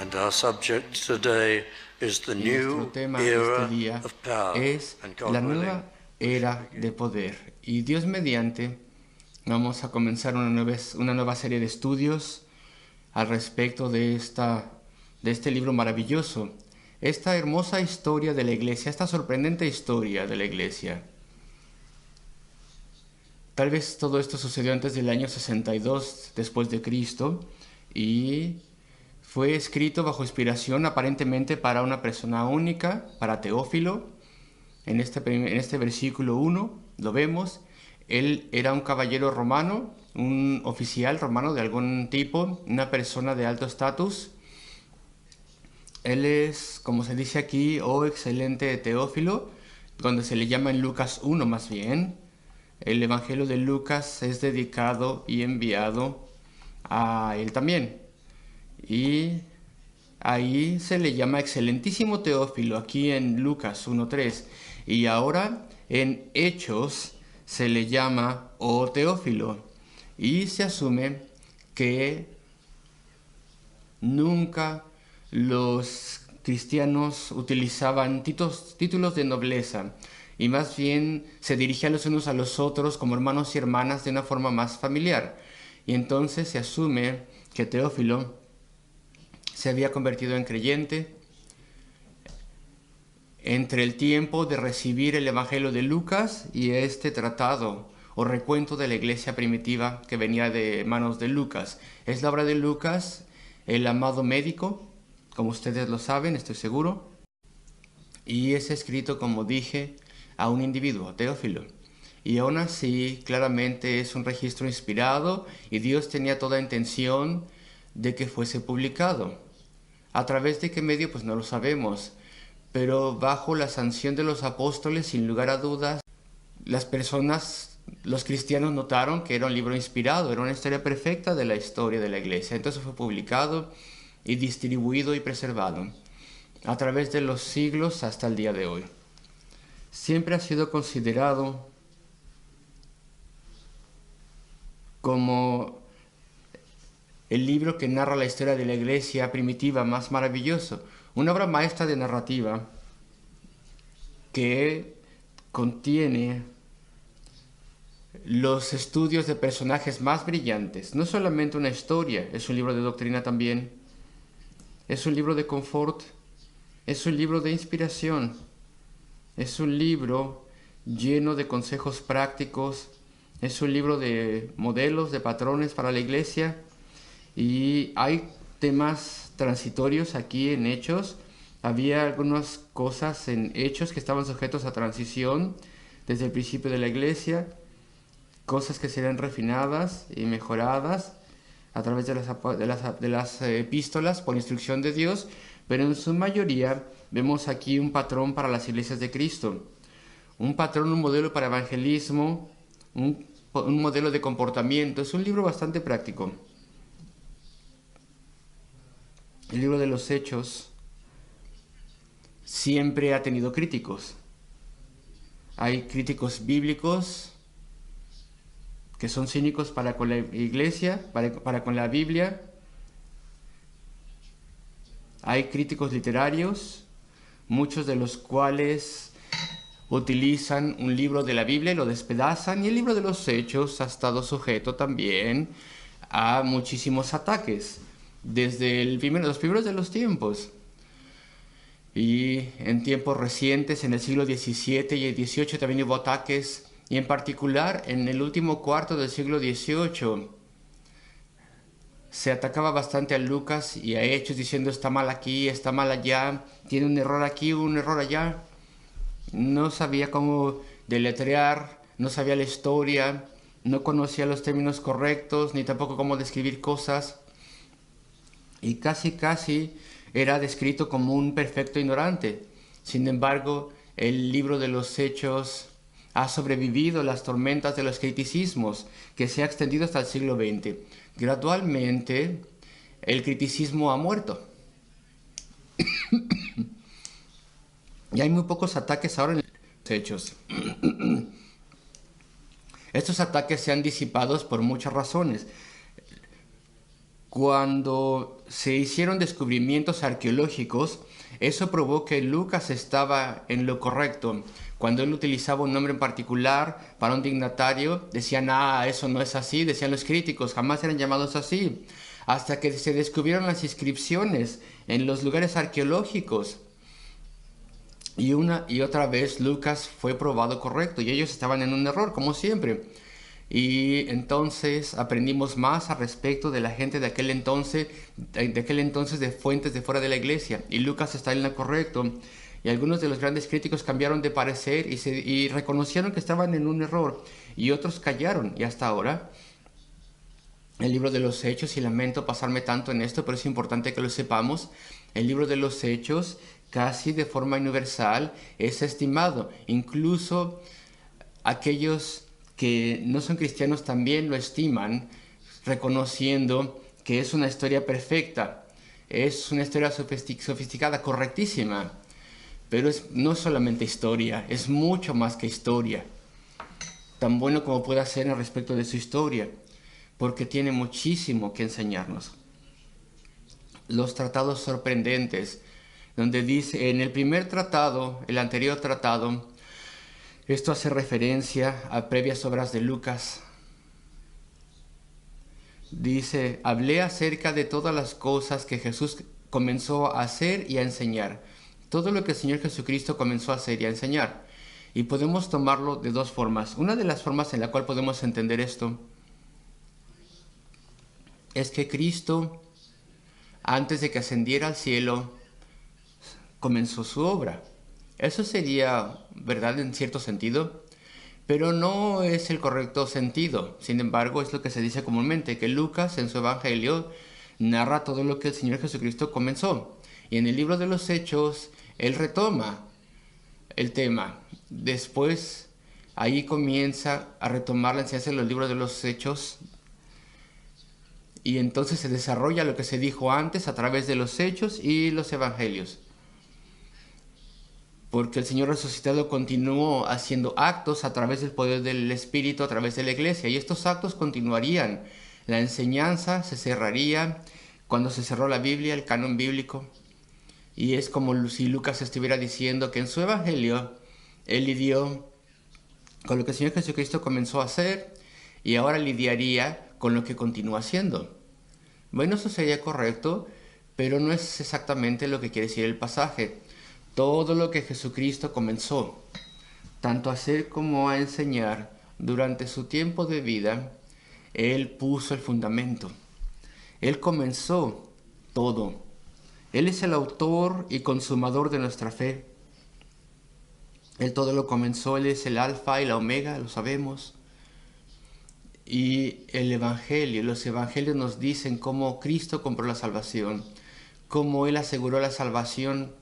And our subject today is the Nuestro new tema de era este día of power. es And God la willing, nueva era de poder. Y Dios mediante, vamos a comenzar una nueva serie de estudios al respecto de este libro maravilloso, esta hermosa historia de la Iglesia, esta sorprendente historia de la Iglesia. Tal vez todo esto sucedió antes del año 62 después de Cristo y fue escrito bajo inspiración aparentemente para una persona única, para Teófilo. En este versículo 1 lo vemos. Él era un caballero romano, un oficial romano de algún tipo, una persona de alto estatus. Él es, como se dice aquí, excelente Teófilo, donde se le llama en Lucas 1 más bien. El Evangelio de Lucas es dedicado y enviado a él también. Y ahí se le llama excelentísimo Teófilo, aquí en Lucas 1:3. Y ahora en Hechos se le llama Teófilo. Y se asume que nunca los cristianos utilizaban títulos de nobleza y más bien se dirigían los unos a los otros como hermanos y hermanas de una forma más familiar. Y entonces se asume que Teófilo se había convertido en creyente entre el tiempo de recibir el Evangelio de Lucas y este tratado o recuento de la iglesia primitiva que venía de manos de Lucas. Es la obra de Lucas, el amado médico, como ustedes lo saben, estoy seguro, y es escrito, como dije, a un individuo, Teófilo. Y aún así, claramente es un registro inspirado y Dios tenía toda intención de que fuese publicado. ¿A través de qué medio? Pues no lo sabemos. Pero bajo la sanción de los apóstoles, sin lugar a dudas, los cristianos notaron que era un libro inspirado, era una historia perfecta de la historia de la iglesia. Entonces fue publicado y distribuido y preservado a través de los siglos hasta el día de hoy. Siempre ha sido considerado como el libro que narra la historia de la iglesia primitiva más maravilloso, una obra maestra de narrativa que contiene los estudios de personajes más brillantes. No solamente una historia, es un libro de doctrina también, es un libro de confort, es un libro de inspiración, es un libro lleno de consejos prácticos, es un libro de modelos, de patrones para la iglesia. Y hay temas transitorios aquí en Hechos. Había algunas cosas en Hechos que estaban sujetos a transición desde el principio de la iglesia, cosas que serían refinadas y mejoradas a través de las epístolas por instrucción de Dios, pero en su mayoría vemos aquí un patrón para las iglesias de Cristo, un patrón, un modelo para evangelismo, un modelo de comportamiento. Es un libro bastante práctico. El libro de los Hechos siempre ha tenido críticos. Hay críticos bíblicos que son cínicos para con la iglesia, para con la Biblia. Hay críticos literarios, muchos de los cuales utilizan un libro de la Biblia y lo despedazan. Y el libro de los Hechos ha estado sujeto también a muchísimos ataques desde los primeros de los tiempos. Y en tiempos recientes, en el siglo XVII y el XVIII, también hubo ataques, y en particular en el último cuarto del siglo XVIII se atacaba bastante a Lucas y a Hechos diciendo está mal aquí, está mal allá, tiene un error aquí, un error allá. No sabía cómo deletrear, no sabía la historia, no conocía los términos correctos, ni tampoco cómo describir cosas. Y casi era descrito como un perfecto ignorante. Sin embargo, el libro de los Hechos ha sobrevivido las tormentas de los criticismos que se ha extendido hasta el siglo XX. Gradualmente, el criticismo ha muerto. Y hay muy pocos ataques ahora en los Hechos. Estos ataques se han disipado por muchas razones. Cuando se hicieron descubrimientos arqueológicos, eso probó que Lucas estaba en lo correcto. Cuando él utilizaba un nombre en particular para un dignatario, decían, eso no es así, decían los críticos, jamás eran llamados así. Hasta que se descubrieron las inscripciones en los lugares arqueológicos. Y una y otra vez Lucas fue probado correcto y ellos estaban en un error, como siempre. Y entonces aprendimos más al respecto de la gente de aquel entonces de fuentes de fuera de la iglesia. Y Lucas está en lo correcto. Y algunos de los grandes críticos cambiaron de parecer y reconocieron que estaban en un error. Y otros callaron. Y hasta ahora, el libro de los Hechos, y lamento pasarme tanto en esto, pero es importante que lo sepamos, el libro de los Hechos, casi de forma universal, es estimado. Incluso aquellos que no son cristianos también lo estiman, reconociendo que es una historia perfecta, es una historia sofisticada, correctísima, pero no solamente historia, es mucho más que historia, tan bueno como pueda ser en respecto de su historia, porque tiene muchísimo que enseñarnos. Los tratados sorprendentes, donde dice, en el primer tratado, el anterior tratado, esto hace referencia a previas obras de Lucas. Dice, hablé acerca de todas las cosas que Jesús comenzó a hacer y a enseñar. Todo lo que el Señor Jesucristo comenzó a hacer y a enseñar. Y podemos tomarlo de dos formas. Una de las formas en la cual podemos entender esto es que Cristo, antes de que ascendiera al cielo, comenzó su obra. Eso sería verdad en cierto sentido, pero no es el correcto sentido. Sin embargo, es lo que se dice comúnmente, que Lucas en su Evangelio narra todo lo que el Señor Jesucristo comenzó. Y en el libro de los Hechos, él retoma el tema. Después, ahí comienza a retomar la enseñanza de los libros de los Hechos. Y entonces se desarrolla lo que se dijo antes a través de los Hechos y los Evangelios. Porque el Señor resucitado continuó haciendo actos a través del poder del Espíritu, a través de la iglesia, y estos actos continuarían. La enseñanza se cerraría cuando se cerró la Biblia, el canon bíblico, y es como si Lucas estuviera diciendo que en su Evangelio él lidió con lo que el Señor Jesucristo comenzó a hacer y ahora lidiaría con lo que continúa haciendo. Bueno, eso sería correcto, pero no es exactamente lo que quiere decir el pasaje. Todo lo que Jesucristo comenzó, tanto a hacer como a enseñar durante su tiempo de vida, Él puso el fundamento. Él comenzó todo. Él es el autor y consumador de nuestra fe. Él todo lo comenzó, Él es el alfa y la omega, lo sabemos. Y el Evangelio, los Evangelios nos dicen cómo Cristo compró la salvación, cómo Él aseguró la salvación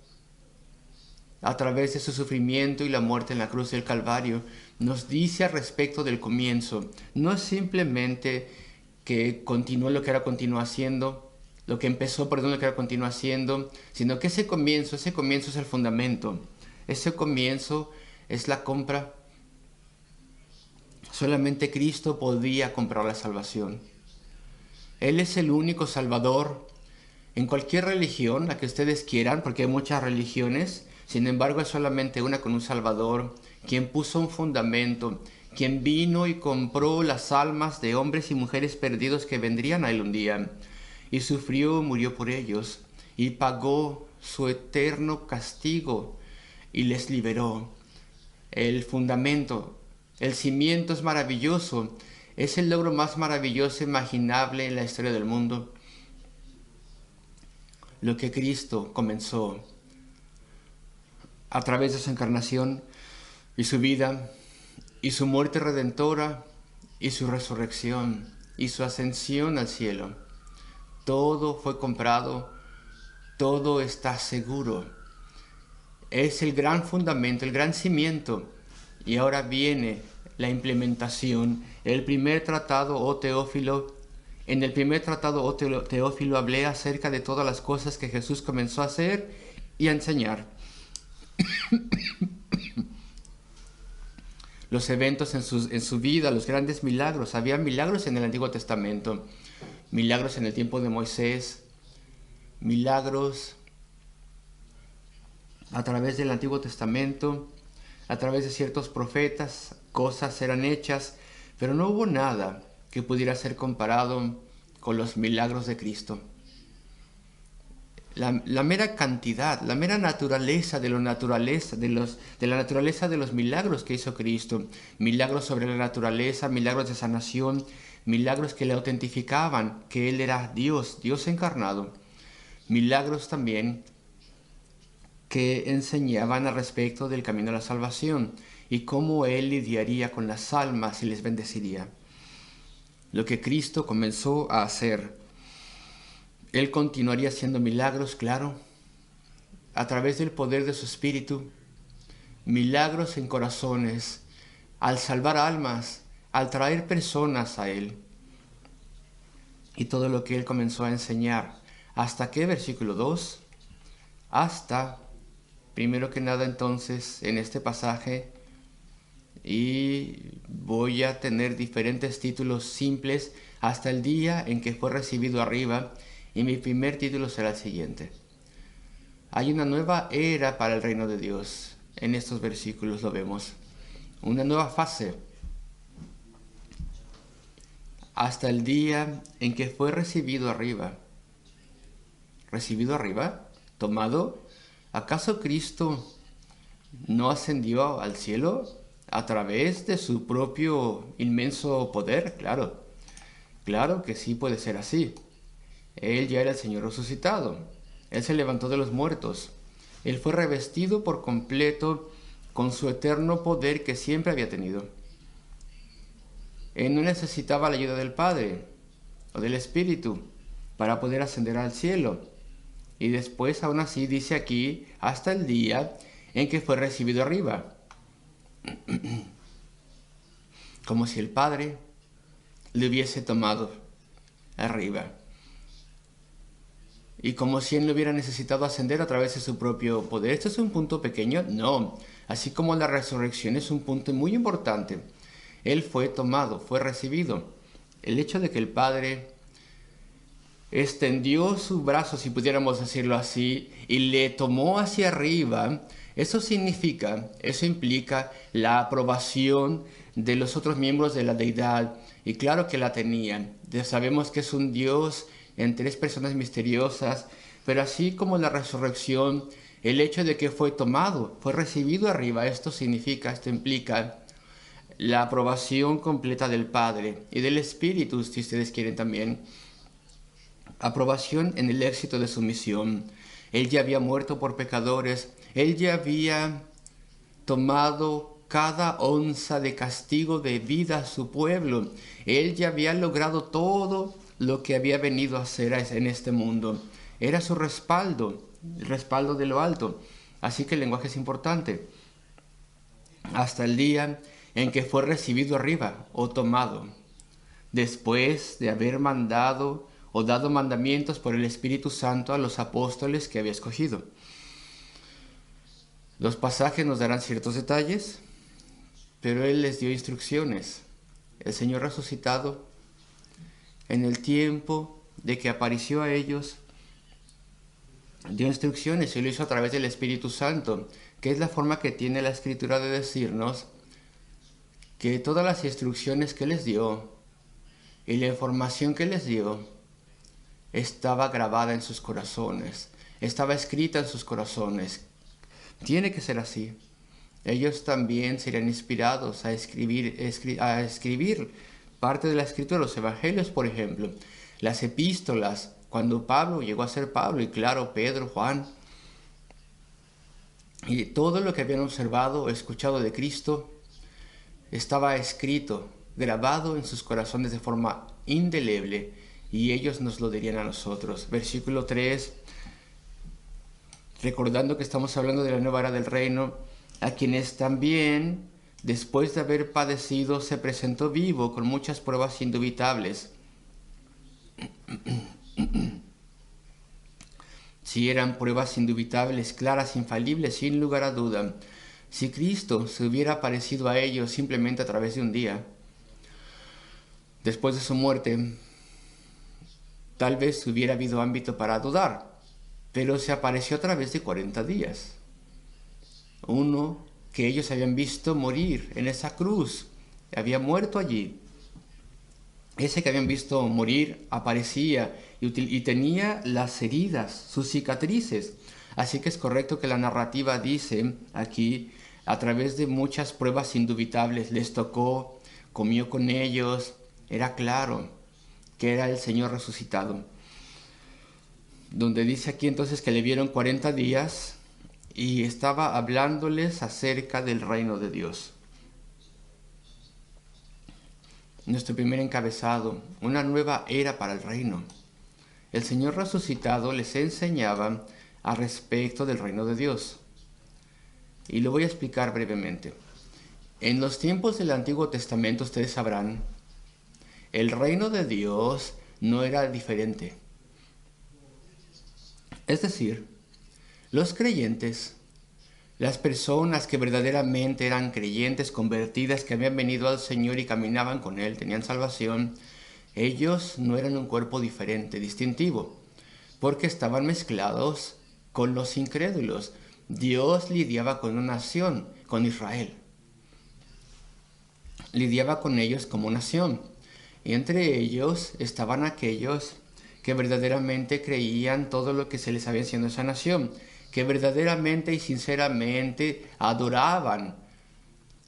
a través de su sufrimiento y la muerte en la cruz del Calvario. Nos dice al respecto del comienzo. No es simplemente que continuó lo que era continúa haciendo, lo que empezó, perdón, lo que era continúa haciendo, sino que ese comienzo es el fundamento. Ese comienzo es la compra. Solamente Cristo podía comprar la salvación. Él es el único Salvador. En cualquier religión, la que ustedes quieran, porque hay muchas religiones, sin embargo, es solamente una con un Salvador, quien puso un fundamento, quien vino y compró las almas de hombres y mujeres perdidos que vendrían a Él un día, y sufrió, murió por ellos, y pagó su eterno castigo, y les liberó. El fundamento, el cimiento es maravilloso, es el logro más maravilloso imaginable en la historia del mundo. Lo que Cristo comenzó a través de su encarnación y su vida, y su muerte redentora, y su resurrección, y su ascensión al cielo. Todo fue comprado, todo está seguro. Es el gran fundamento, el gran cimiento. Y ahora viene la implementación. El primer tratado, oh Teófilo, en el primer tratado, oh Teófilo, hablé acerca de todas las cosas que Jesús comenzó a hacer y a enseñar. Los eventos en su vida, los grandes milagros. Había milagros en el Antiguo Testamento, milagros en el tiempo de Moisés, milagros a través del Antiguo Testamento, a través de ciertos profetas, cosas eran hechas, pero no hubo nada que pudiera ser comparado con los milagros de Cristo. La mera cantidad, la mera naturaleza de la naturaleza de los milagros que hizo Cristo, milagros sobre la naturaleza, milagros de sanación, milagros que le autentificaban que Él era Dios, Dios encarnado, milagros también que enseñaban al respecto del camino a la salvación y cómo Él lidiaría con las almas y les bendeciría. Lo que Cristo comenzó a hacer, Él continuaría haciendo milagros, claro, a través del poder de su Espíritu, milagros en corazones, al salvar almas, al traer personas a Él. Y todo lo que Él comenzó a enseñar. ¿Hasta qué? Versículo 2. Hasta, primero que nada entonces, en este pasaje, y voy a tener diferentes títulos simples hasta el día en que fue recibido arriba, y mi primer título será el siguiente. Hay una nueva era para el reino de Dios. En estos versículos lo vemos. Una nueva fase. Hasta el día en que fue recibido arriba. ¿Recibido arriba? ¿Tomado? ¿Acaso Cristo no ascendió al cielo a través de su propio inmenso poder? Claro. Claro que sí puede ser así. Él ya era el Señor resucitado. Él se levantó de los muertos. Él fue revestido por completo con su eterno poder que siempre había tenido. Él no necesitaba la ayuda del Padre o del Espíritu para poder ascender al cielo. Y después, aún así, dice aquí, hasta el día en que fue recibido arriba. Como si el Padre le hubiese tomado arriba. Y como si Él no hubiera necesitado ascender a través de su propio poder. ¿Esto es un punto pequeño? No. Así como la resurrección es un punto muy importante. Él fue tomado, fue recibido. El hecho de que el Padre extendió su brazo, si pudiéramos decirlo así, y le tomó hacia arriba, eso implica la aprobación de los otros miembros de la deidad. Y claro que la tenían. Ya sabemos que es un Dios en tres personas misteriosas, pero así como la resurrección, el hecho de que fue tomado, fue recibido arriba, esto implica la aprobación completa del Padre y del Espíritu, si ustedes quieren también, aprobación en el éxito de su misión. Él ya había muerto por pecadores, Él ya había tomado cada onza de castigo de vida a su pueblo, Él ya había logrado todo lo que había venido a hacer en este mundo. Era su respaldo, el respaldo de lo alto. Así que el lenguaje es importante. Hasta el día en que fue recibido arriba o tomado, después de haber mandado o dado mandamientos por el Espíritu Santo a los apóstoles que había escogido. Los pasajes nos darán ciertos detalles, pero Él les dio instrucciones. El Señor resucitado, en el tiempo de que apareció a ellos, dio instrucciones y lo hizo a través del Espíritu Santo, que es la forma que tiene la Escritura de decirnos que todas las instrucciones que les dio y la información que les dio estaba grabada en sus corazones, estaba escrita en sus corazones. Tiene que ser así. Ellos también serían inspirados a escribir parte de la Escritura, los Evangelios, por ejemplo, las epístolas, cuando Pablo llegó a ser Pablo, y claro, Pedro, Juan, y todo lo que habían observado o escuchado de Cristo estaba escrito, grabado en sus corazones de forma indeleble, y ellos nos lo dirían a nosotros. Versículo 3, recordando que estamos hablando de la nueva era del reino, a quienes también, después de haber padecido, se presentó vivo con muchas pruebas indubitables. Si eran pruebas indubitables, claras, infalibles, sin lugar a duda, si Cristo se hubiera aparecido a ellos simplemente a través de un día, después de su muerte, tal vez hubiera habido ámbito para dudar, pero se apareció a través de 40 días. Uno que ellos habían visto morir en esa cruz, había muerto allí. Ese que habían visto morir aparecía y tenía las heridas, sus cicatrices. Así que es correcto que la narrativa dice aquí, a través de muchas pruebas indubitables, les tocó, comió con ellos, era claro que era el Señor resucitado. Donde dice aquí entonces que le vieron 40 días y estaba hablándoles acerca del reino de Dios. Nuestro primer encabezado, una nueva era para el reino. El Señor resucitado les enseñaba al respecto del reino de Dios. Y lo voy a explicar brevemente. En los tiempos del Antiguo Testamento, ustedes sabrán, el reino de Dios no era diferente. Es decir, los creyentes, las personas que verdaderamente eran creyentes, convertidas, que habían venido al Señor y caminaban con Él, tenían salvación, ellos no eran un cuerpo diferente, distintivo, porque estaban mezclados con los incrédulos. Dios lidiaba con una nación, con Israel. Lidiaba con ellos como nación. Y entre ellos estaban aquellos que verdaderamente creían todo lo que se les había enseñado esa nación, que verdaderamente y sinceramente adoraban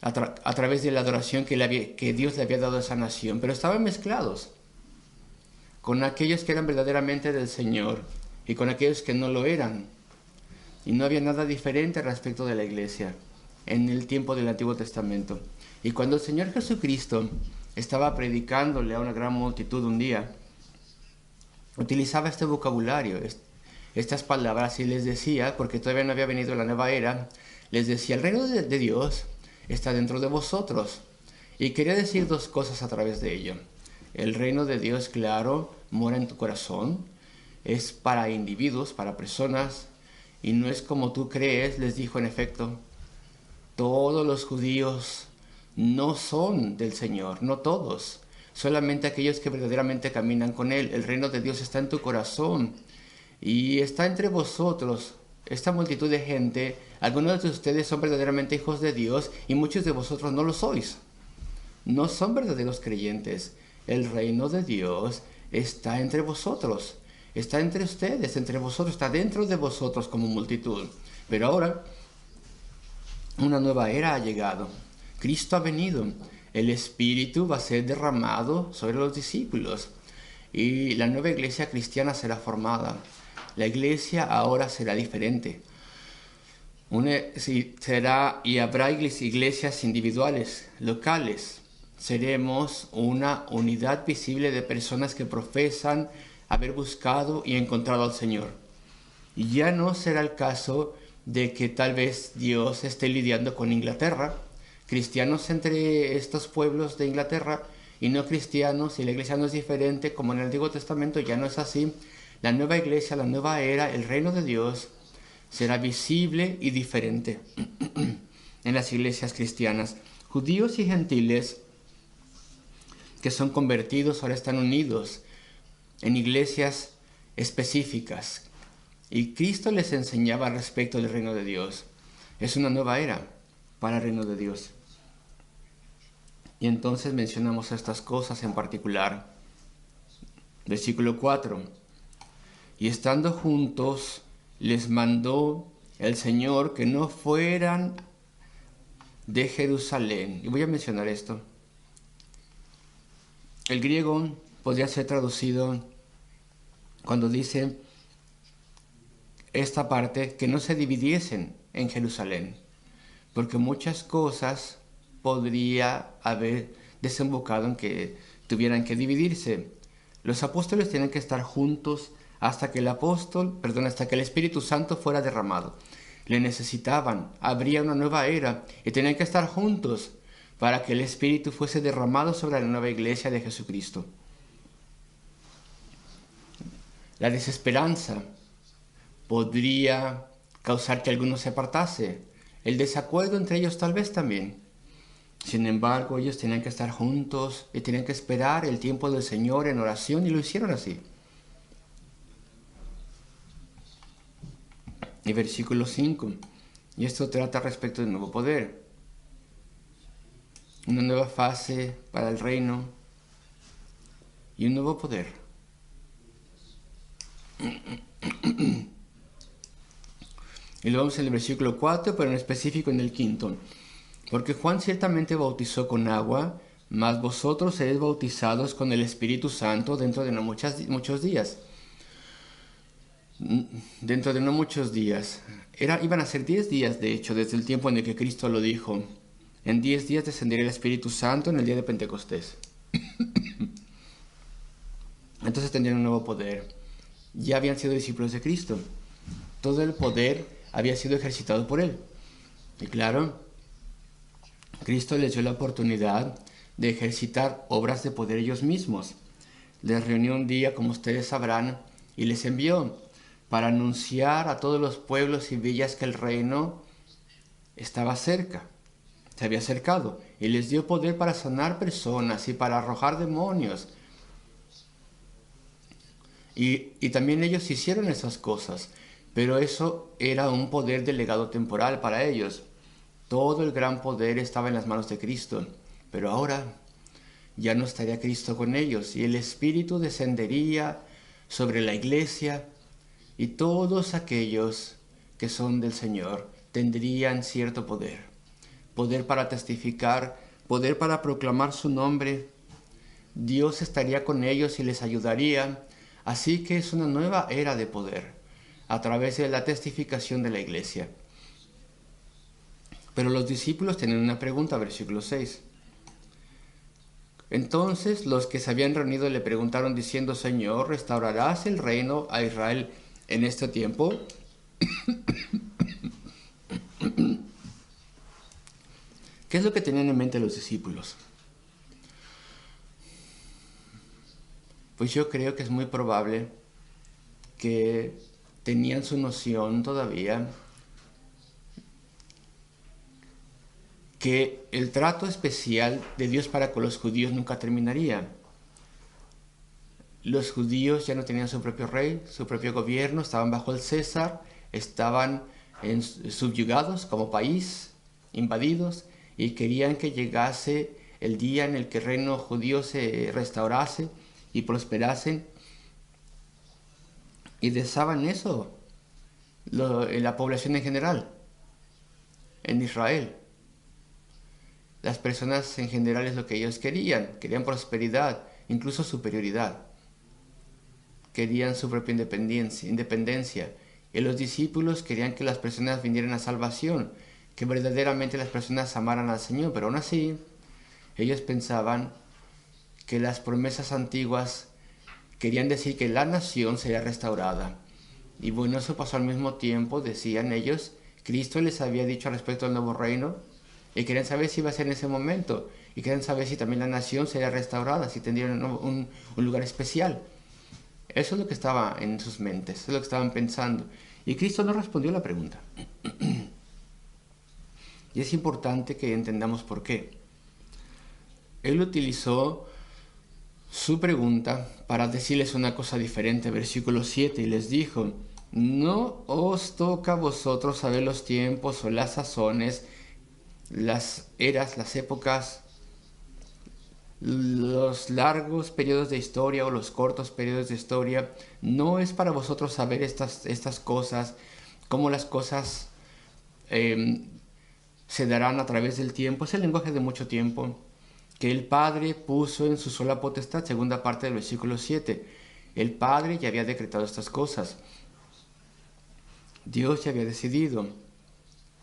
a través de la adoración que Dios le había dado a esa nación, pero estaban mezclados con aquellos que eran verdaderamente del Señor y con aquellos que no lo eran. Y no había nada diferente respecto de la iglesia en el tiempo del Antiguo Testamento. Y cuando el Señor Jesucristo estaba predicándole a una gran multitud un día, utilizaba este vocabulario, estas palabras, y les decía, porque todavía no había venido la nueva era, les decía, el reino de Dios está dentro de vosotros. Y quería decir dos cosas a través de ello. El reino de Dios, claro, mora en tu corazón, es para individuos, para personas, y no es como tú crees, les dijo en efecto. Todos los judíos no son del Señor, no todos, solamente aquellos que verdaderamente caminan con Él. El reino de Dios está en tu corazón y está entre vosotros. Esta multitud de gente, algunos de ustedes son verdaderamente hijos de Dios y muchos de vosotros no lo sois. No son verdaderos creyentes. El reino de Dios está entre vosotros, está entre ustedes, entre vosotros, está dentro de vosotros como multitud. Pero ahora una nueva era ha llegado. Cristo ha venido. El Espíritu va a ser derramado sobre los discípulos y la nueva iglesia cristiana será formada. La iglesia ahora será diferente. Habrá iglesias individuales, locales. Seremos una unidad visible de personas que profesan haber buscado y encontrado al Señor. Y ya no será el caso de que tal vez Dios esté lidiando con Inglaterra, cristianos entre estos pueblos de Inglaterra y no cristianos, y la iglesia no es diferente como en el Antiguo Testamento. Ya no es así. La nueva iglesia, la nueva era, el reino de Dios será visible y diferente en las iglesias cristianas. Judíos y gentiles que son convertidos ahora están unidos en iglesias específicas. Y Cristo les enseñaba respecto del reino de Dios. Es una nueva era para el reino de Dios. Y entonces mencionamos estas cosas en particular. Versículo 4. Y estando juntos, les mandó el Señor que no fueran de Jerusalén. Y voy a mencionar esto. El griego podría ser traducido cuando dice esta parte, que no se dividiesen en Jerusalén, porque muchas cosas podría haber desembocado en que tuvieran que dividirse. Los apóstoles tienen que estar juntos hasta que el Espíritu Santo fuera derramado. Le necesitaban, habría una nueva era y tenían que estar juntos para que el Espíritu fuese derramado sobre la nueva iglesia de Jesucristo. La desesperanza podría causar que alguno se apartase. El desacuerdo entre ellos tal vez también. Sin embargo, ellos tenían que estar juntos y tenían que esperar el tiempo del Señor en oración, y lo hicieron así. Y versículo 5. Y esto trata respecto del nuevo poder. Una nueva fase para el reino y un nuevo poder. Y lo vemos en el versículo 4, pero en específico en el 5. Porque Juan ciertamente bautizó con agua, mas vosotros seréis bautizados con el Espíritu Santo dentro de no muchos días. Dentro de no muchos días. Iban a ser 10 días, de hecho, desde el tiempo en el que Cristo lo dijo. En 10 días descenderá el Espíritu Santo en el día de Pentecostés. Entonces tendrían un nuevo poder. Ya habían sido discípulos de Cristo. Todo el poder había sido ejercitado por Él. Y claro, Cristo les dio la oportunidad de ejercitar obras de poder ellos mismos. Les reunió un día, como ustedes sabrán, y les envió para anunciar a todos los pueblos y villas que el reino estaba cerca, se había acercado, y les dio poder para sanar personas y para arrojar demonios. Y también ellos hicieron esas cosas, pero eso era un poder delegado temporal para ellos. Todo el gran poder estaba en las manos de Cristo, pero ahora ya no estaría Cristo con ellos, y el Espíritu descendería sobre la iglesia, y todos aquellos que son del Señor tendrían cierto poder. Poder para testificar, poder para proclamar su nombre. Dios estaría con ellos y les ayudaría. Así que es una nueva era de poder, a través de la testificación de la iglesia. Pero los discípulos tienen una pregunta, versículo 6. Entonces los que se habían reunido le preguntaron diciendo: Señor, ¿restaurarás el reino a Israel en este tiempo? ¿Qué es lo que tenían en mente los discípulos? Pues yo creo que es muy probable que tenían su noción todavía que el trato especial de Dios para con los judíos nunca terminaría. Los judíos ya no tenían su propio rey, su propio gobierno, estaban bajo el César, estaban subyugados como país, invadidos, y querían que llegase el día en el que el reino judío se restaurase y prosperase. Y deseaban eso, la población en general, en Israel. Las personas en general es lo que ellos querían prosperidad, incluso superioridad. Querían su propia independencia. Y los discípulos querían que las personas vinieran a salvación, que verdaderamente las personas amaran al Señor, pero aún así ellos pensaban que las promesas antiguas querían decir que la nación sería restaurada. Y bueno, eso pasó al mismo tiempo, decían ellos. Cristo les había dicho respecto al nuevo reino, y querían saber si iba a ser en ese momento, y querían saber si también la nación sería restaurada, si tendrían un lugar especial. Eso es lo que estaba en sus mentes, eso es lo que estaban pensando. Y Cristo no respondió a la pregunta. Y es importante que entendamos por qué. Él utilizó su pregunta para decirles una cosa diferente. Versículo 7, y les dijo: no os toca a vosotros saber los tiempos o las sazones, las eras, las épocas, los largos periodos de historia o los cortos periodos de historia. No es para vosotros saber estas cosas, cómo las cosas se darán a través del tiempo. Es el lenguaje de mucho tiempo que el Padre puso en su sola potestad, segunda parte del versículo 7. El Padre ya había decretado estas cosas. Dios ya había decidido.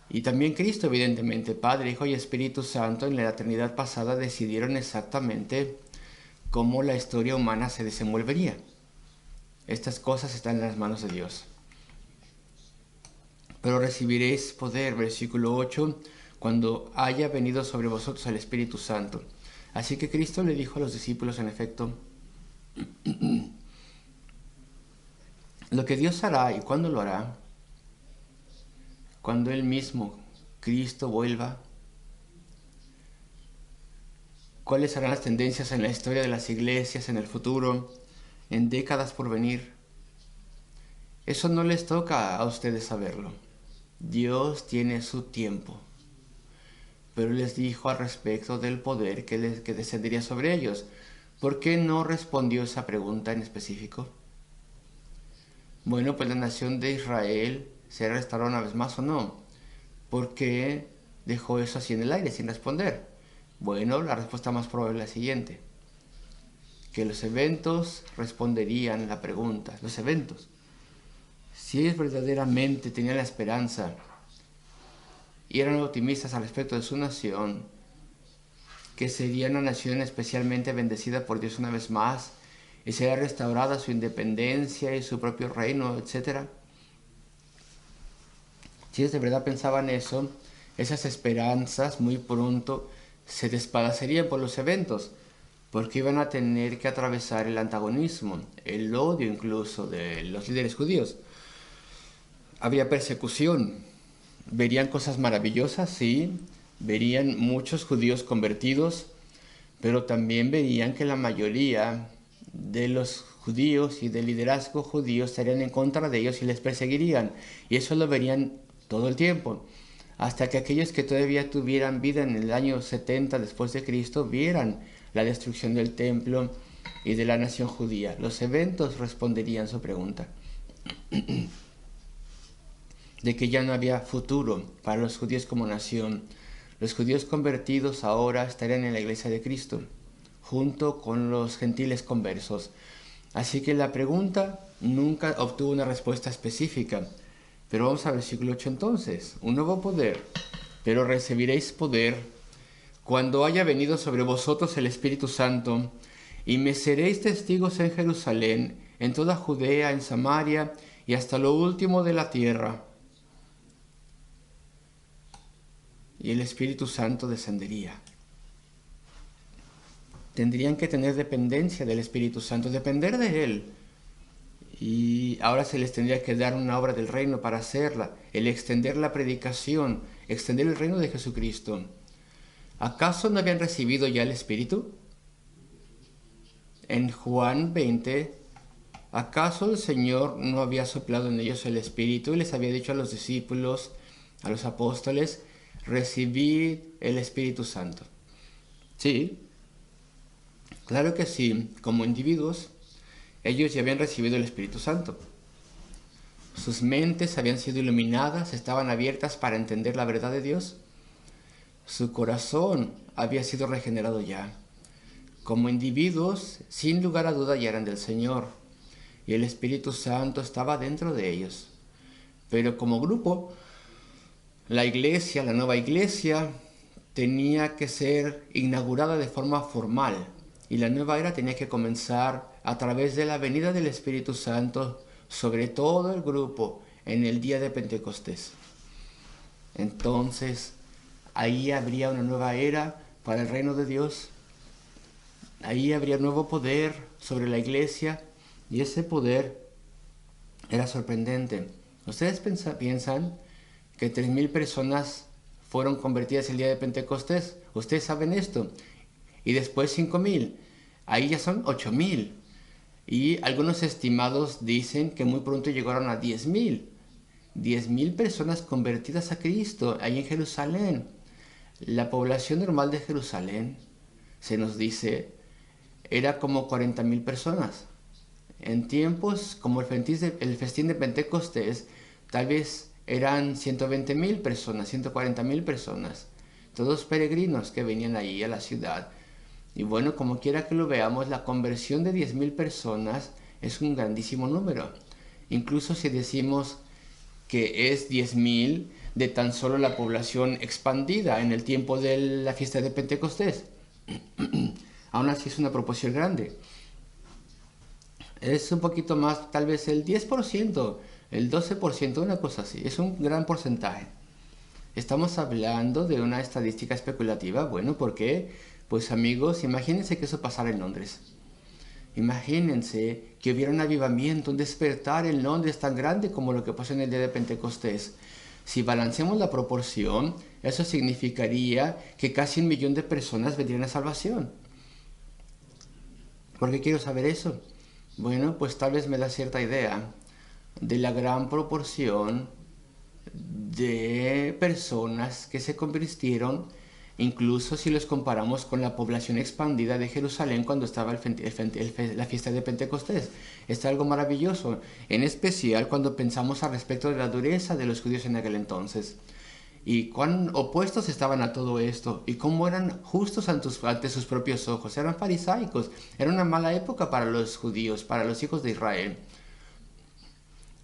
Y también Cristo, evidentemente, Padre, Hijo y Espíritu Santo, en la eternidad pasada decidieron exactamente cómo la historia humana se desenvolvería. Estas cosas están en las manos de Dios. Pero recibiréis poder, versículo 8, cuando haya venido sobre vosotros el Espíritu Santo. Así que Cristo le dijo a los discípulos, en efecto, lo que Dios hará y cuándo lo hará, cuando Él mismo, Cristo, vuelva. ¿Cuáles serán las tendencias en la historia de las iglesias en el futuro, en décadas por venir? Eso no les toca a ustedes saberlo. Dios tiene su tiempo. Pero les dijo al respecto del poder que descendería sobre ellos. ¿Por qué no respondió esa pregunta en específico? Bueno, pues la nación de Israel será restaurada una vez más o no. ¿Por qué dejó eso así en el aire sin responder? Bueno, la respuesta más probable es la siguiente. Que los eventos responderían la pregunta. Los eventos. Si ellos verdaderamente tenían la esperanza y eran optimistas al respecto de su nación, que sería una nación especialmente bendecida por Dios una vez más, y sería restaurada su independencia y su propio reino, etc. Si ellos de verdad pensaban eso, esas esperanzas muy pronto se despedazarían por los eventos, porque iban a tener que atravesar el antagonismo, el odio incluso de los líderes judíos. Habría persecución, verían cosas maravillosas, sí, verían muchos judíos convertidos, pero también verían que la mayoría de los judíos y del liderazgo judío estarían en contra de ellos y les perseguirían. Y eso lo verían todo el tiempo, hasta que aquellos que todavía tuvieran vida en el año 70 después de Cristo vieran la destrucción del templo y de la nación judía. Los eventos responderían su pregunta de que ya no había futuro para los judíos como nación. Los judíos convertidos ahora estarían en la iglesia de Cristo, junto con los gentiles conversos. Así que la pregunta nunca obtuvo una respuesta específica. Pero vamos al versículo 8 entonces. Un nuevo poder. Pero recibiréis poder cuando haya venido sobre vosotros el Espíritu Santo, y me seréis testigos en Jerusalén, en toda Judea, en Samaria, y hasta lo último de la tierra. Y el Espíritu Santo descendería. Tendrían que tener dependencia del Espíritu Santo, depender de Él. Y ahora se les tendría que dar una obra del reino para hacerla, el extender la predicación, extender el reino de Jesucristo. ¿Acaso no habían recibido ya el Espíritu? En Juan 20, ¿acaso el Señor no había soplado en ellos el Espíritu y les había dicho a los discípulos, a los apóstoles, recibid el Espíritu Santo? Sí, claro que sí, como individuos, ellos ya habían recibido el Espíritu Santo. Sus mentes habían sido iluminadas, estaban abiertas para entender la verdad de Dios. Su corazón había sido regenerado ya. Como individuos, sin lugar a duda, ya eran del Señor, y el Espíritu Santo estaba dentro de ellos. Pero como grupo, la iglesia, la nueva iglesia, tenía que ser inaugurada de forma formal, y la nueva era tenía que comenzar a través de la venida del Espíritu Santo sobre todo el grupo en el día de Pentecostés. Entonces, ahí habría una nueva era para el reino de Dios. Ahí habría nuevo poder sobre la iglesia, y ese poder era sorprendente. ¿Ustedes piensan que 3,000 personas fueron convertidas el día de Pentecostés? Ustedes saben esto. Y después 5,000. Ahí ya son 8,000. Y algunos estimados dicen que muy pronto llegaron a 10,000. 10,000 personas convertidas a Cristo ahí en Jerusalén. La población normal de Jerusalén, se nos dice, era como 40,000 personas. En tiempos como el festín de Pentecostés, tal vez eran 120,000 personas, 140,000 personas. Todos peregrinos que venían allí a la ciudad. Y bueno, como quiera que lo veamos, la conversión de 10,000 personas es un grandísimo número. Incluso si decimos que es 10,000 de tan solo la población expandida en el tiempo de la fiesta de Pentecostés. Aún así es una proporción grande. Es un poquito más, tal vez el 10%, el 12%, una cosa así. Es un gran porcentaje. Estamos hablando de una estadística especulativa. Bueno, ¿por qué? Pues amigos, imagínense que eso pasara en Londres. Imagínense que hubiera un avivamiento, un despertar en Londres tan grande como lo que pasó en el día de Pentecostés. Si balanceamos la proporción, eso significaría que casi 1,000,000 de personas vendrían a salvación. ¿Por qué quiero saber eso? Bueno, pues tal vez me da cierta idea. de la gran proporción de personas que se convirtieron, incluso si los comparamos con la población expandida de Jerusalén cuando estaba la fiesta de Pentecostés. Es algo maravilloso, en especial cuando pensamos al respecto de la dureza de los judíos en aquel entonces. Y cuán opuestos estaban a todo esto, y cómo eran justos ante sus propios ojos. Eran farisaicos. Era una mala época para los judíos, para los hijos de Israel.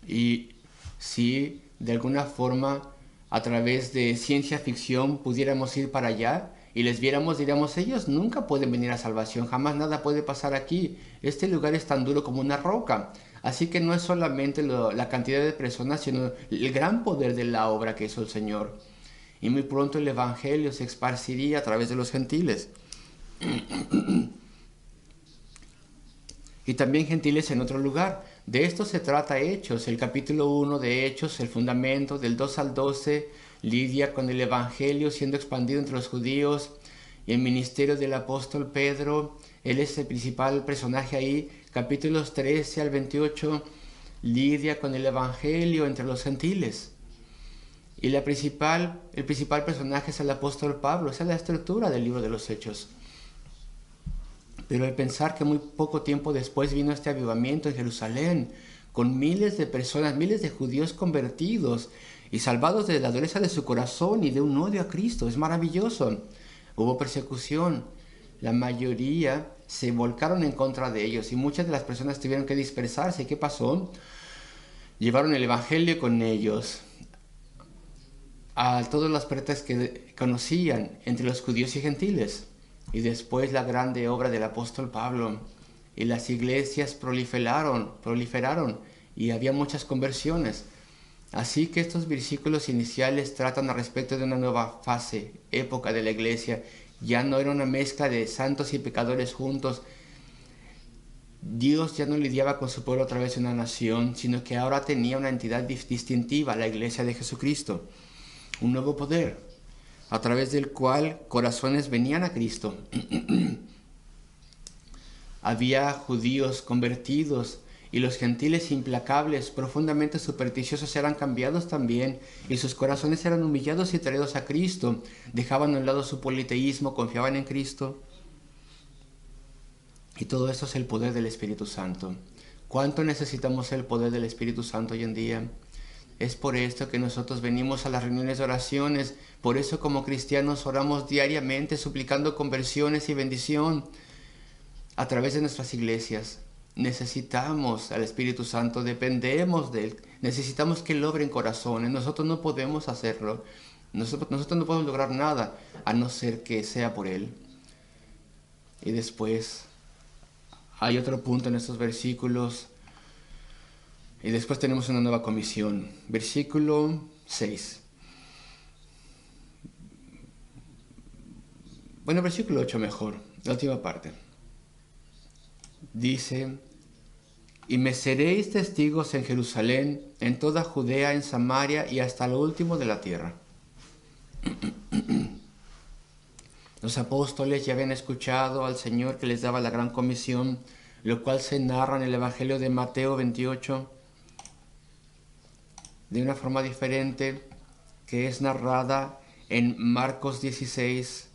Y si de alguna forma a través de ciencia ficción pudiéramos ir para allá y les viéramos, diríamos, ellos nunca pueden venir a salvación, jamás nada puede pasar aquí. Este lugar es tan duro como una roca. Así que no es solamente la cantidad de personas, sino el gran poder de la obra que hizo el Señor. Y muy pronto el Evangelio se esparciría a través de los gentiles. Y también gentiles en otro lugar. De esto se trata Hechos, el capítulo 1 de Hechos, el fundamento del 2 al 12, lidia con el Evangelio siendo expandido entre los judíos y el ministerio del apóstol Pedro. Él es el principal personaje ahí. Capítulos 13 al 28 lidia con el Evangelio entre los gentiles. Y el principal personaje es el apóstol Pablo. Esa es la estructura del libro de los Hechos. Pero al pensar que muy poco tiempo después vino este avivamiento en Jerusalén, con miles de personas, miles de judíos convertidos y salvados de la dureza de su corazón y de un odio a Cristo, es maravilloso. Hubo persecución, la mayoría se volcaron en contra de ellos y muchas de las personas tuvieron que dispersarse. ¿Qué pasó? Llevaron el Evangelio con ellos a todas las personas que conocían entre los judíos y gentiles. Y después la grande obra del apóstol Pablo. Y las iglesias proliferaron y había muchas conversiones. Así que estos versículos iniciales tratan al respecto de una nueva fase, época de la iglesia. Ya no era una mezcla de santos y pecadores juntos. Dios ya no lidiaba con su pueblo a través de una nación, sino que ahora tenía una entidad distintiva, la iglesia de Jesucristo. Un nuevo poder, a través del cual corazones venían a Cristo. Había judíos convertidos y los gentiles implacables, profundamente supersticiosos, eran cambiados también y sus corazones eran humillados y traídos a Cristo. Dejaban a un lado su politeísmo, confiaban en Cristo. Y todo esto es el poder del Espíritu Santo. ¿Cuánto necesitamos el poder del Espíritu Santo hoy en día? Es por esto que nosotros venimos a las reuniones de oraciones. Por eso como cristianos oramos diariamente suplicando conversiones y bendición a través de nuestras iglesias. Necesitamos al Espíritu Santo, dependemos de Él. Necesitamos que Él obre en corazones. Nosotros no podemos hacerlo. Nosotros no podemos lograr nada a no ser que sea por Él. Y después hay otro punto en estos versículos. Y después tenemos una nueva comisión. Versículo 6. Bueno, versículo 8 mejor, la última parte. Dice, y me seréis testigos en Jerusalén, en toda Judea, en Samaria y hasta lo último de la tierra. Los apóstoles ya habían escuchado al Señor que les daba la gran comisión, lo cual se narra en el Evangelio de Mateo 28, de una forma diferente, que es narrada en Marcos 16.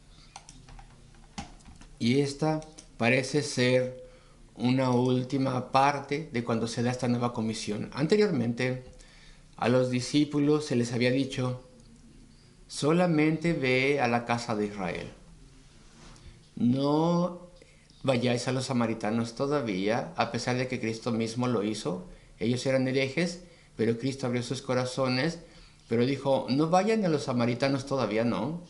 Y esta parece ser una última parte de cuando se da esta nueva comisión. Anteriormente, a los discípulos se les había dicho, solamente ve a la casa de Israel. No vayáis a los samaritanos todavía, a pesar de que Cristo mismo lo hizo. Ellos eran herejes, pero Cristo abrió sus corazones, pero dijo, no vayan a los samaritanos todavía, no.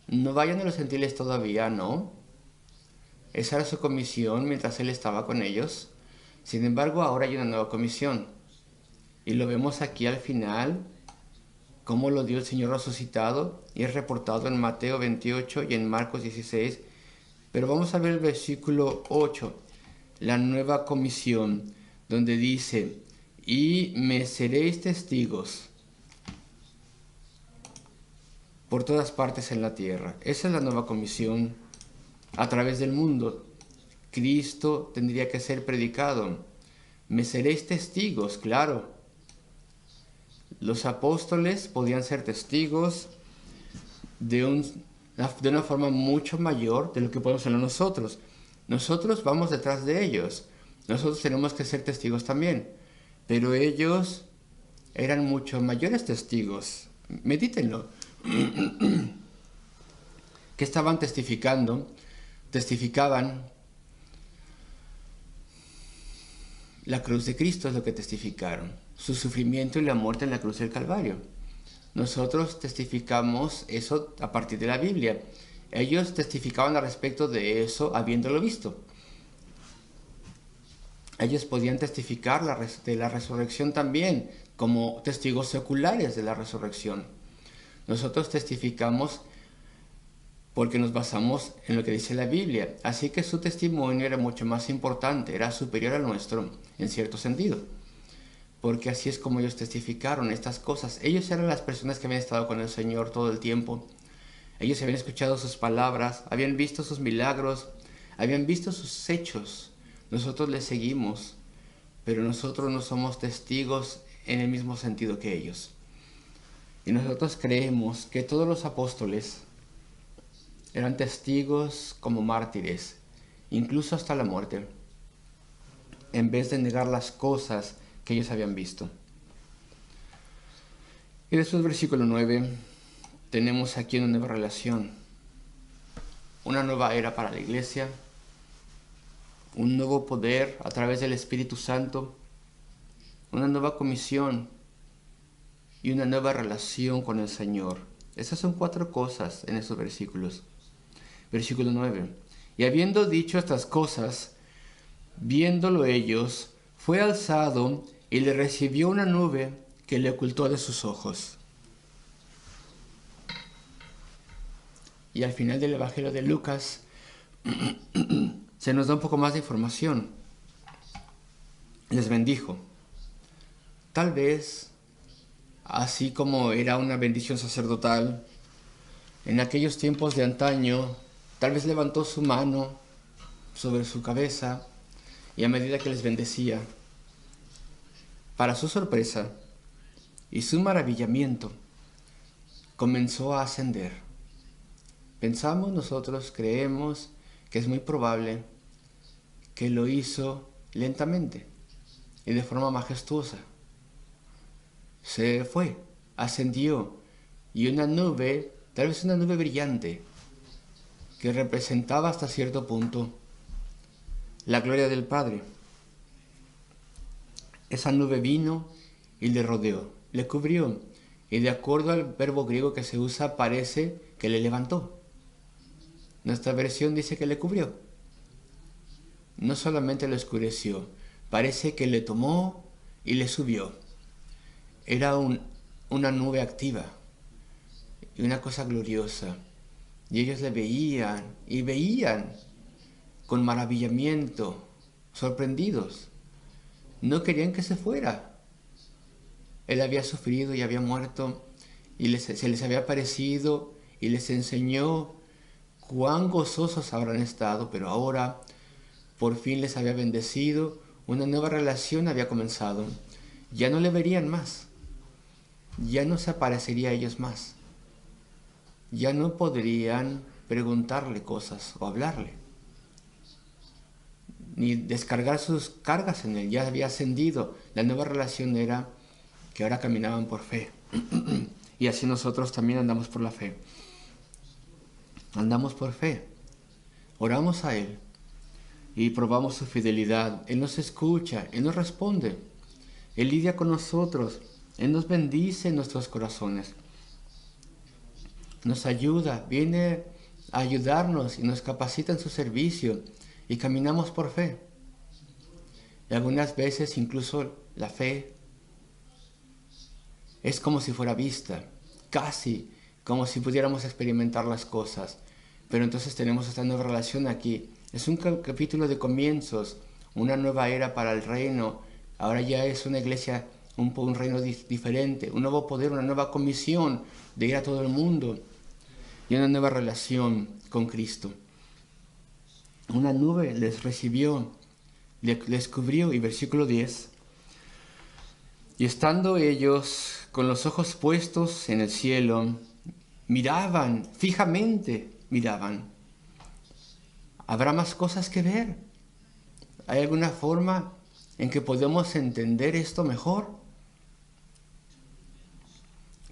No vayan a los gentiles todavía, no. Esa era su comisión mientras Él estaba con ellos. Sin embargo, ahora hay una nueva comisión. Y lo vemos aquí al final, cómo lo dio el Señor resucitado, y es reportado en Mateo 28 y en Marcos 16. Pero vamos a ver el versículo 8, la nueva comisión, donde dice, y me seréis testigos por todas partes en la tierra. Esa es la nueva comisión a través del mundo. Cristo tendría que ser predicado. Me seréis testigos, claro. Los apóstoles podían ser testigos de una forma mucho mayor de lo que podemos ser nosotros. Nosotros vamos detrás de ellos. Nosotros tenemos que ser testigos también. Pero ellos eran mucho mayores testigos. Medítenlo. ¿Qué estaban testificando? Testificaban la cruz de Cristo, es lo que testificaron. Su sufrimiento y la muerte en la cruz del Calvario. Nosotros testificamos eso a partir de la Biblia. Ellos testificaban al respecto de eso habiéndolo visto. Ellos podían testificar de la resurrección también, como testigos oculares de la resurrección. Nosotros testificamos porque nos basamos en lo que dice la Biblia. Así que su testimonio era mucho más importante, era superior al nuestro, en cierto sentido. Porque así es como ellos testificaron estas cosas. Ellos eran las personas que habían estado con el Señor todo el tiempo. Ellos habían escuchado sus palabras, habían visto sus milagros, habían visto sus hechos. Nosotros les seguimos, pero nosotros no somos testigos en el mismo sentido que ellos. Y nosotros creemos que todos los apóstoles eran testigos como mártires, incluso hasta la muerte, en vez de negar las cosas que ellos habían visto. Y después, versículo 9, tenemos aquí una nueva relación, una nueva era para la iglesia, un nuevo poder a través del Espíritu Santo, una nueva comisión y una nueva relación con el Señor. Esas son 4 cosas en estos versículos. Versículo 9. Y habiendo dicho estas cosas, viéndolo ellos, fue alzado y le recibió una nube que le ocultó de sus ojos. Y al final del Evangelio de Lucas se nos da un poco más de información. Les bendijo. Tal vez, así como era una bendición sacerdotal, en aquellos tiempos de antaño, tal vez levantó su mano sobre su cabeza y a medida que les bendecía, para su sorpresa y su maravillamiento, comenzó a ascender. Pensamos nosotros, creemos que es muy probable que lo hizo lentamente y de forma majestuosa. Se fue, ascendió, y una nube, tal vez una nube brillante, que representaba hasta cierto punto la gloria del Padre. Esa nube vino y le rodeó, le cubrió, y de acuerdo al verbo griego que se usa, parece que le levantó. Nuestra versión dice que le cubrió. No solamente lo oscureció, parece que le tomó y le subió. Era una nube activa y una cosa gloriosa. Y ellos le veían y veían con maravillamiento, sorprendidos. No querían que se fuera. Él había sufrido y había muerto y se les había aparecido y les enseñó cuán gozosos habrán estado, pero ahora por fin les había bendecido, una nueva relación había comenzado. Ya no le verían más, ya no se aparecería a ellos más, ya no podrían preguntarle cosas o hablarle, ni descargar sus cargas en él, ya había ascendido. La nueva relación era que ahora caminaban por fe. Y así nosotros también andamos por la fe. Andamos por fe, oramos a Él y probamos su fidelidad. Él nos escucha, Él nos responde, Él lidia con nosotros, Él nos bendice en nuestros corazones, nos ayuda, viene a ayudarnos y nos capacita en su servicio y caminamos por fe. Y algunas veces incluso la fe es como si fuera vista, casi como si pudiéramos experimentar las cosas. Pero entonces tenemos esta nueva relación aquí. Es un capítulo de comienzos, una nueva era para el reino. Ahora ya es una iglesia, un reino diferente, un nuevo poder, una nueva comisión de ir a todo el mundo y una nueva relación con Cristo. Una nube les recibió, les cubrió, y versículo 10. Y estando ellos con los ojos puestos en el cielo, miraban, fijamente miraban. ¿Habrá más cosas que ver? ¿Hay alguna forma en que podemos entender esto mejor?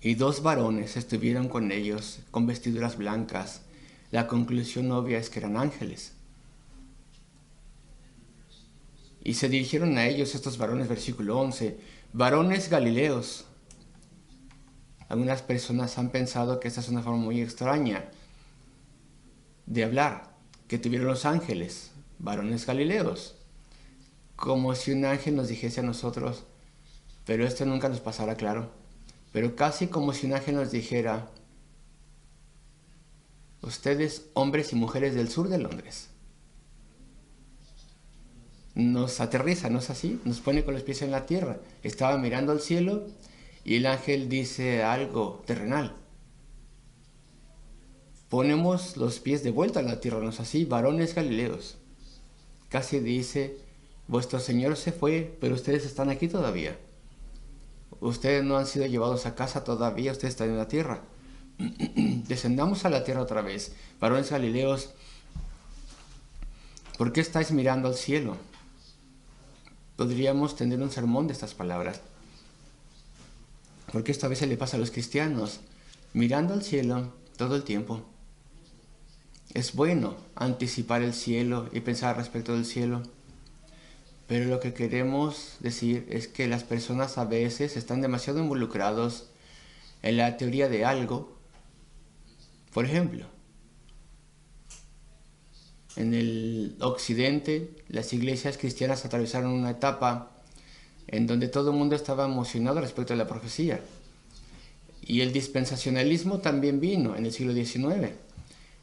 Y dos varones estuvieron con ellos, con vestiduras blancas. La conclusión obvia es que eran ángeles. Y se dirigieron a ellos estos varones, versículo 11, varones galileos. Algunas personas han pensado que esta es una forma muy extraña de hablar, que tuvieron los ángeles, varones galileos. Como si un ángel nos dijese a nosotros, pero esto nunca nos pasará claro, pero casi como si un ángel nos dijera, ustedes, hombres y mujeres del sur de Londres. Nos aterriza, ¿no es así? Nos pone con los pies en la tierra. Estaba mirando al cielo y el ángel dice algo terrenal. Ponemos los pies de vuelta en la tierra, ¿no es así? Varones galileos. Casi dice, vuestro Señor se fue, pero ustedes están aquí todavía. Ustedes no han sido llevados a casa todavía, ustedes están en la tierra. Descendamos a la tierra otra vez. Varones galileos, ¿por qué estáis mirando al cielo? Podríamos tener un sermón de estas palabras. Porque esto a veces le pasa a los cristianos. Mirando al cielo todo el tiempo. Es bueno anticipar el cielo y pensar respecto del cielo. Pero lo que queremos decir es que las personas a veces están demasiado involucrados en la teoría de algo. Por ejemplo, en el occidente, las iglesias cristianas atravesaron una etapa en donde todo el mundo estaba emocionado respecto a la profecía. Y el dispensacionalismo también vino en el siglo XIX.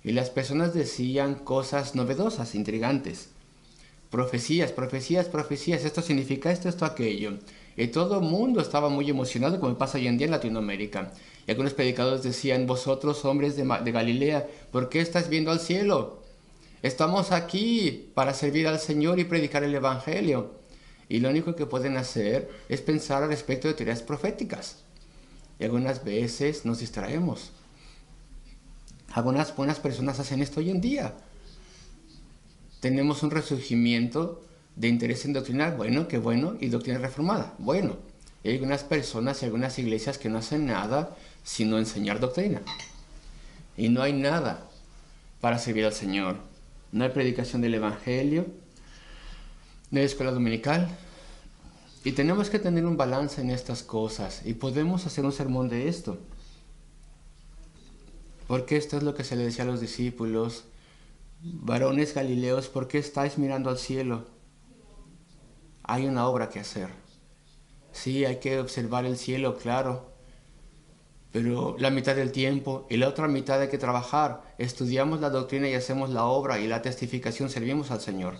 Y las personas decían cosas novedosas, intrigantes. Profecías, profecías, profecías, esto significa esto, esto, aquello. Y todo el mundo estaba muy emocionado, como pasa hoy en día en Latinoamérica. Y algunos predicadores decían, vosotros hombres de Galilea, ¿por qué estáis viendo al cielo? Estamos aquí para servir al Señor y predicar el Evangelio. Y lo único que pueden hacer es pensar al respecto de teorías proféticas. Y algunas veces nos distraemos. Algunas buenas personas hacen esto hoy en día. Tenemos un resurgimiento de interés en doctrina, bueno, qué bueno, y doctrina reformada, bueno. Y hay algunas personas y algunas iglesias que no hacen nada sino enseñar doctrina. Y no hay nada para servir al Señor. No hay predicación del Evangelio, no hay escuela dominical. Y tenemos que tener un balance en estas cosas. Y podemos hacer un sermón de esto. Porque esto es lo que se le decía a los discípulos. Varones galileos, ¿por qué estáis mirando al cielo? Hay una obra que hacer. Sí, hay que observar el cielo, claro. Pero la mitad del tiempo y la otra mitad hay que trabajar. Estudiamos la doctrina y hacemos la obra y la testificación, servimos al Señor.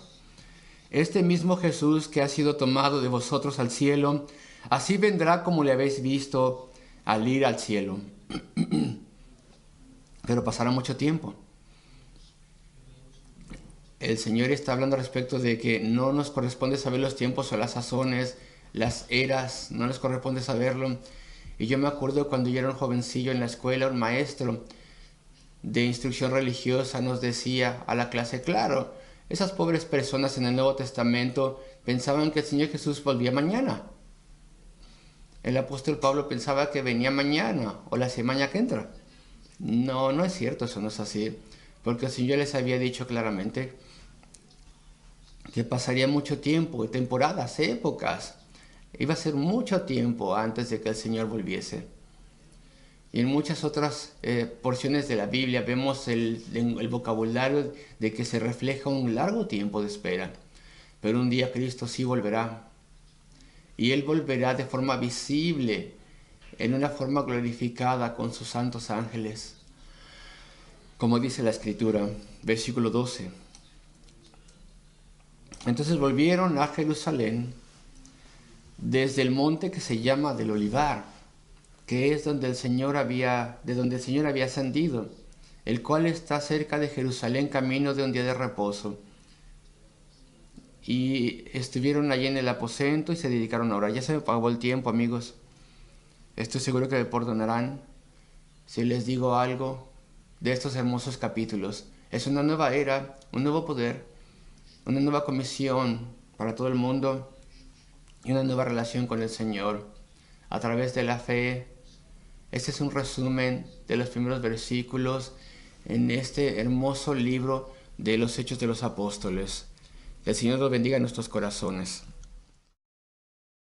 Este mismo Jesús que ha sido tomado de vosotros al cielo, así vendrá como le habéis visto al ir al cielo. Pero pasará mucho tiempo. El Señor está hablando respecto de que no nos corresponde saber los tiempos o las sazones, las eras, no nos corresponde saberlo. Y yo me acuerdo cuando yo era un jovencillo en la escuela, un maestro de instrucción religiosa nos decía a la clase, claro, esas pobres personas en el Nuevo Testamento pensaban que el Señor Jesús volvía mañana. El apóstol Pablo pensaba que venía mañana o la semana que entra. No, no es cierto, eso no es así. Porque el Señor les había dicho claramente que pasaría mucho tiempo, temporadas, épocas. Iba a ser mucho tiempo antes de que el Señor volviese. Y en muchas otras porciones de la Biblia vemos el vocabulario de que se refleja un largo tiempo de espera. Pero un día Cristo sí volverá. Y Él volverá de forma visible, en una forma glorificada con sus santos ángeles. Como dice la Escritura, versículo 12. Entonces volvieron a Jerusalén desde el monte que se llama del Olivar, que es de donde el Señor había ascendido, el cual está cerca de Jerusalén, camino de un día de reposo. Y estuvieron allí en el aposento y se dedicaron a orar. Ya se me acabó el tiempo, amigos. Estoy seguro que me perdonarán si les digo algo de estos hermosos capítulos. Es una nueva era, un nuevo poder, una nueva comisión para todo el mundo y una nueva relación con el Señor a través de la fe. Este es un resumen de los primeros versículos en este hermoso libro de los Hechos de los Apóstoles. Que el Señor los bendiga en nuestros corazones.